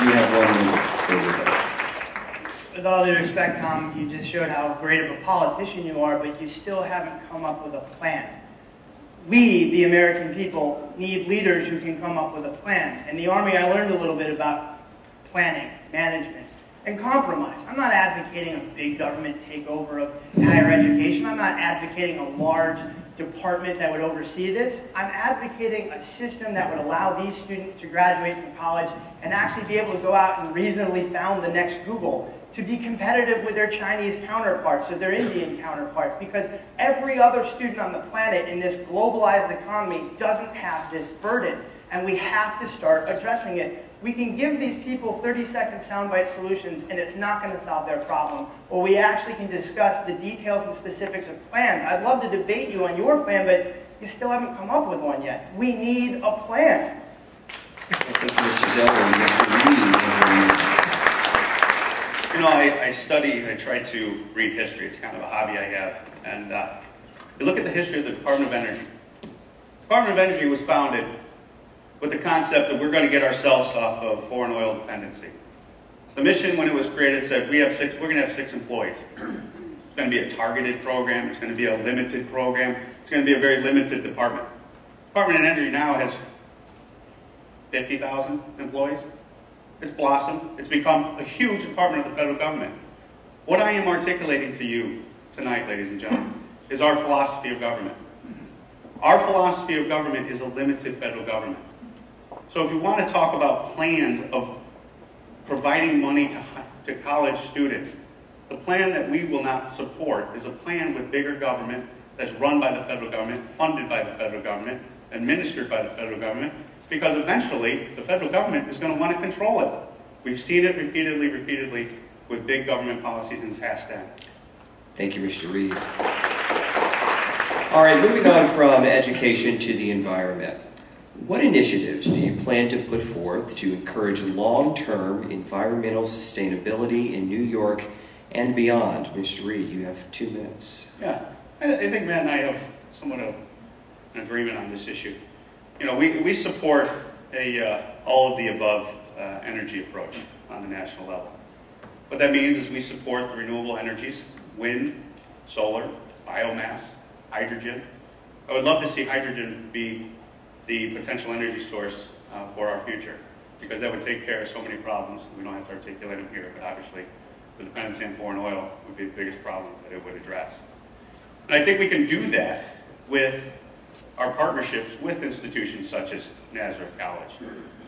You have 1 minute for debate. With all due respect, Tom, you just showed how great of a politician you are, but you still haven't come up with a plan. We, the American people, need leaders who can come up with a plan. In the Army, I learned a little bit about planning, management, and compromise. I'm not advocating a big government takeover of higher education. I'm not advocating a large department that would oversee this. I'm advocating a system that would allow these students to graduate from college and actually be able to go out and reasonably found the next Google, to be competitive with their Chinese counterparts or their Indian counterparts, because every other student on the planet in this globalized economy doesn't have this burden, and we have to start addressing it. We can give these people 30-second soundbite solutions, and it's not going to solve their problem. Or we actually can discuss the details and specifics of plans. I'd love to debate you on your plan, but you still haven't come up with one yet. We need a plan. Thank you, Mr. Zeller and Mr. Reed. You know, I try to read history. It's kind of a hobby I have. And you look at the history of the Department of Energy. The Department of Energy was founded with the concept that we're going to get ourselves off of foreign oil dependency. The mission, when it was created, said we're going to have 6 employees. It's going to be a targeted program. It's going to be a limited program. It's going to be a very limited department. The Department of Energy now has 50,000 employees. It's blossomed. It's become a huge department of the federal government. What I am articulating to you tonight, ladies and gentlemen, is our philosophy of government. Our philosophy of government is a limited federal government. So if you want to talk about plans of providing money to college students, the plan that we will not support is a plan with bigger government that's run by the federal government, funded by the federal government, administered by the federal government, because eventually the federal government is going to want to control it. We've seen it repeatedly with big government policies in past time. Thank you, Mr. Reed. All right, moving on from education to the environment. What initiatives do you plan to put forth to encourage long-term environmental sustainability in New York and beyond? Mr. Reed, you have 2 minutes. Yeah, I think Matt and I have somewhat of an agreement on this issue. You know, we support a all of the above energy approach on the national level. What that means is we support the renewable energies, wind, solar, biomass, hydrogen. I would love to see hydrogen be the potential energy source for our future, because that would take care of so many problems. We don't have to articulate them here, but obviously the dependency on foreign oil would be the biggest problem that it would address. And I think we can do that with our partnerships with institutions such as Nazareth College.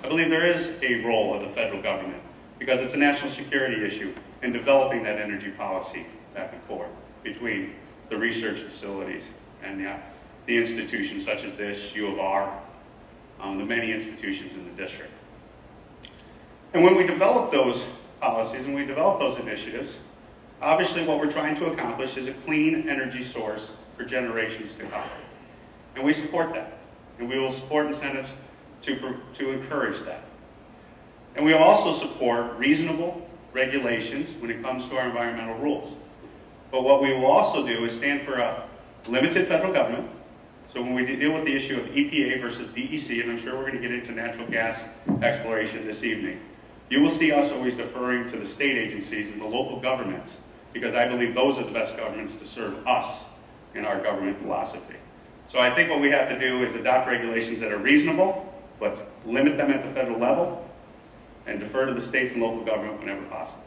I believe there is a role of the federal government, because it's a national security issue in developing that energy policy back and forth between the research facilities and the institutions such as this, U of R, the many institutions in the district. And when we develop those policies and we develop those initiatives, obviously what we're trying to accomplish is a clean energy source for generations to come. And we support that. And we will support incentives to encourage that. And we will also support reasonable regulations when it comes to our environmental rules. But what we will also do is stand for a limited federal government. So when we deal with the issue of EPA versus DEC, and I'm sure we're going to get into natural gas exploration this evening, you will see us always deferring to the state agencies and the local governments, because I believe those are the best governments to serve us in our government philosophy. So I think what we have to do is adopt regulations that are reasonable, but limit them at the federal level, and defer to the states and local government whenever possible.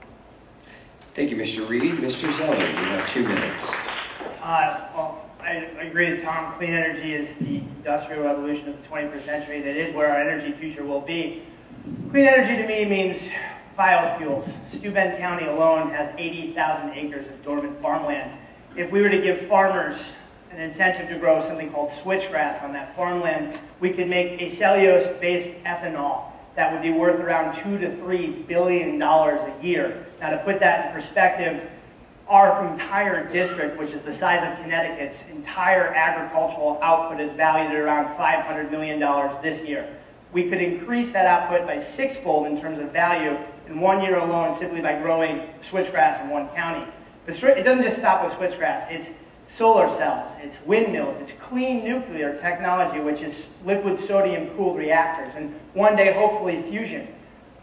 Thank you, Mr. Reed. Mr. Zeller, you have 2 minutes. Well, I agree with Tom. Clean energy is the industrial revolution of the 21st century. That is where our energy future will be. Clean energy to me means biofuels. Steuben County alone has 80,000 acres of dormant farmland. If we were to give farmers an incentive to grow something called switchgrass on that farmland, we could make a cellulose-based ethanol that would be worth around $2 to $3 billion a year. Now, to put that in perspective, our entire district, which is the size of Connecticut's entire agricultural output, is valued at around $500 million this year. We could increase that output by 6-fold in terms of value in 1 year alone, simply by growing switchgrass in one county. But it doesn't just stop with switchgrass. It's solar cells, it's windmills, it's clean nuclear technology, which is liquid sodium cooled reactors, and one day hopefully fusion.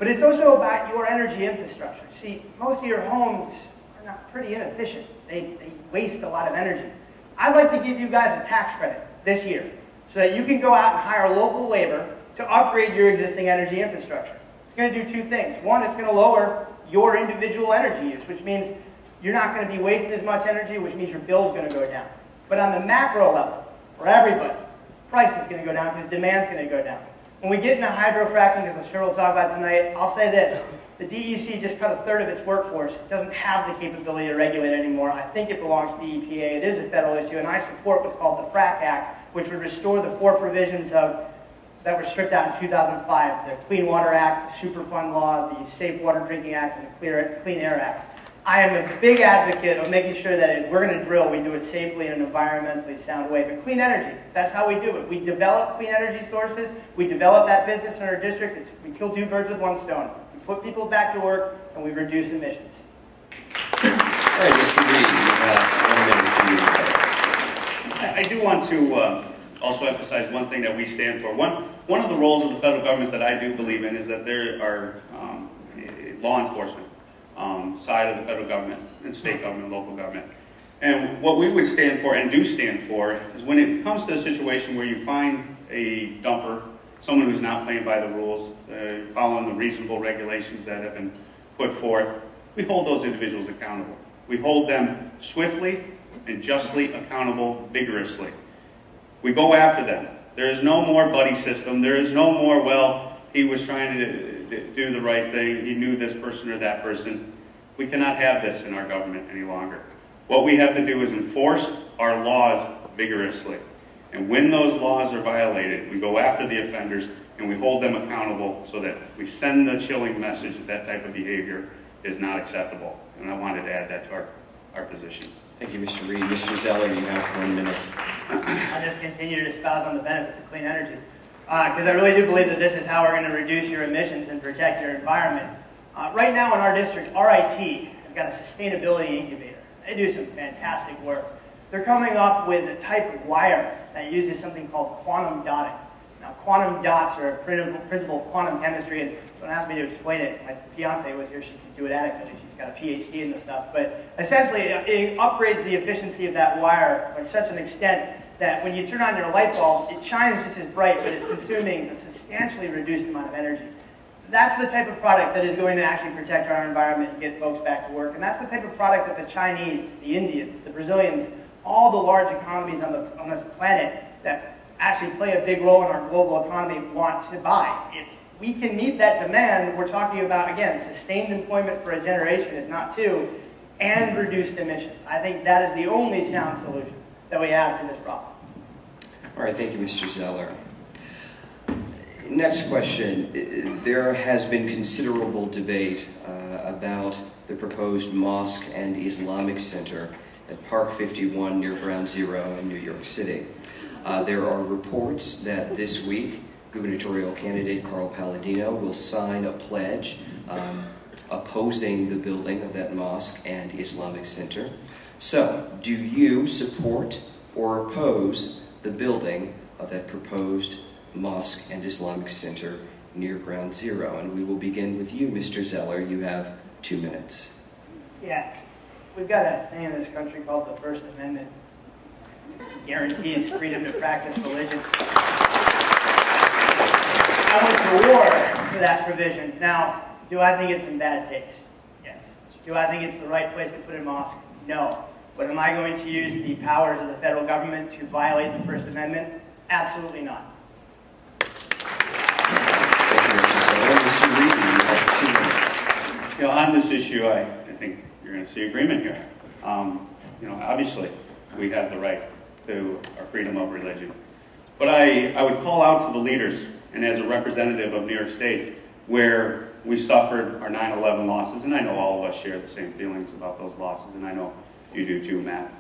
But it's also about your energy infrastructure. See, most of your homes are not pretty inefficient. They waste a lot of energy. I'd like to give you guys a tax credit this year so that you can go out and hire local labor to upgrade your existing energy infrastructure. It's going to do two things. One, it's going to lower your individual energy use, which means you're not going to be wasting as much energy, which means your bill's going to go down. But on the macro level, for everybody, price is going to go down because demand's going to go down. When we get into hydrofracking, as I'm sure we'll talk about tonight, I'll say this. The DEC just cut a third of its workforce. It doesn't have the capability to regulate anymore. I think it belongs to the EPA. It is a federal issue, and I support what's called the FRAC Act, which would restore the 4 provisions that were stripped out in 2005, the Clean Water Act, the Superfund Law, the Safe Water Drinking Act, and the Clean Air Act. I am a big advocate of making sure that if we're going to drill, we do it safely in an environmentally sound way. But clean energy, that's how we do it. We develop clean energy sources. We develop that business in our district. We kill 2 birds with 1 stone. We put people back to work, and we reduce emissions. All right, Mr. Reed, you have 1 minute for you. I do want to also emphasize one thing that we stand for. One of the roles of the federal government that I do believe in is that there are law enforcement side of the federal government and state government and local government. And what we would stand for and do stand for is when it comes to a situation where you find a dumper, someone who's not playing by the rules, following the reasonable regulations that have been put forth, we hold those individuals accountable. We hold them swiftly and justly accountable vigorously. We go after them. There is no more buddy system. There is no more, well, he was trying to do the right thing. He knew this person or that person. We cannot have this in our government any longer. What we have to do is enforce our laws vigorously. And when those laws are violated, we go after the offenders and we hold them accountable so that we send the chilling message that that type of behavior is not acceptable. And I wanted to add that to our position. Thank you, Mr. Reed. Mr. Zeller, you have 1 minute. I'll just continue to espouse on the benefits of clean energy. Because I really do believe that this is how we're going to reduce your emissions and protect your environment. Right now in our district, RIT has got a sustainability incubator. They do some fantastic work. They're coming up with a type of wire that uses something called quantum dotting. Now, quantum dots are a principle of quantum chemistry, and don't ask me to explain it. My fiance was here, she could do it adequately. She's got a PhD in this stuff. But essentially, it upgrades the efficiency of that wire by such an extent that when you turn on your light bulb, it shines just as bright, but it's consuming a substantially reduced amount of energy. That's the type of product that is going to actually protect our environment and get folks back to work. And that's the type of product that the Chinese, the Indians, the Brazilians, all the large economies on this planet that actually play a big role in our global economy want to buy. If we can meet that demand, we're talking about, again, sustained employment for a generation, if not 2, and reduced emissions. I think that is the only sound solution that we have to this problem. All right, thank you, Mr. Zeller. Next question. There has been considerable debate about the proposed mosque and Islamic Center at Park 51 near Ground Zero in New York City. There are reports that this week, gubernatorial candidate Carl Palladino will sign a pledge opposing the building of that mosque and Islamic Center. So, do you support or oppose the building of that proposed mosque and Islamic Center near Ground Zero? And we will begin with you, Mr. Zeller. You have 2 minutes. Yeah, we've got a thing in this country called the First Amendment. It guarantees freedom to practice religion. I went to war for that provision. Now, do I think it's in bad taste? Yes. Do I think it's the right place to put a mosque? No. But am I going to use the powers of the federal government to violate the First Amendment? Absolutely not. Mr. Reed, you have 2 minutes. You know, on this issue, I think you're going to see agreement here. You know, obviously, we have the right to our freedom of religion. But I would call out to the leaders, and as a representative of New York State, where we suffered our 9/11 losses, and I know all of us share the same feelings about those losses, and I know you do too, Matt.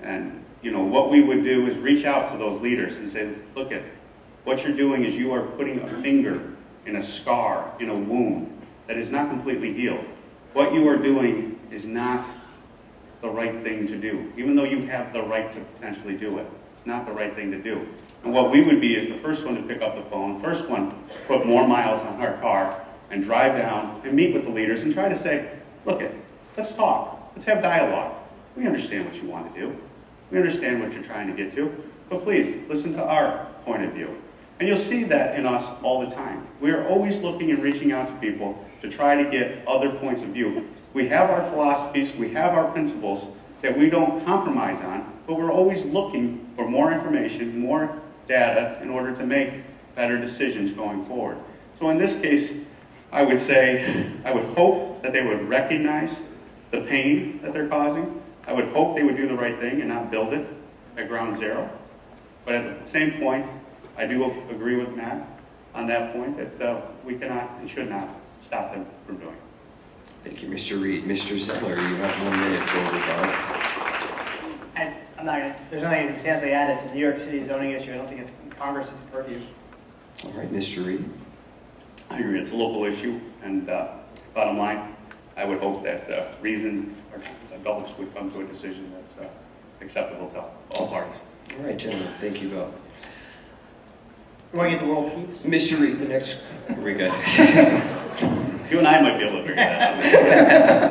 And you know, what we would do is reach out to those leaders and say, look at what you're doing is you are putting a finger in a scar, in a wound that is not completely healed. What you are doing is not the right thing to do, even though you have the right to potentially do it. It's not the right thing to do. And what we would be is the first one to pick up the phone, first one to put more miles on our car, and drive down and meet with the leaders and try to say, look, let's talk. Let's have dialogue. We understand what you want to do. We understand what you're trying to get to. But please, listen to our point of view. And you'll see that in us all the time. We are always looking and reaching out to people to try to get other points of view. We have our philosophies, we have our principles that we don't compromise on, but we're always looking for more information, more data in order to make better decisions going forward. So in this case, I would say, I would hope that they would recognize the pain that they're causing. I would hope they would do the right thing and not build it at ground zero. But at the same point, I do agree with Matt on that point that we cannot and should not stop them from doing. Thank you, Mr. Reed. Mr. Zeller, you have 1 minute for rebuttal. And I'm not going to, there's nothing that substantially added to New York City zoning issue. I don't think it's Congress's purview. All right, Mr. Reed. I agree, it's a local issue, and bottom line, I would hope that reason or adults would come to a decision that's acceptable to all parties. All right, gentlemen, thank you both. You want to get the world peace? Mr. Reed, the next... Are we good? You and I might be able to figure that out.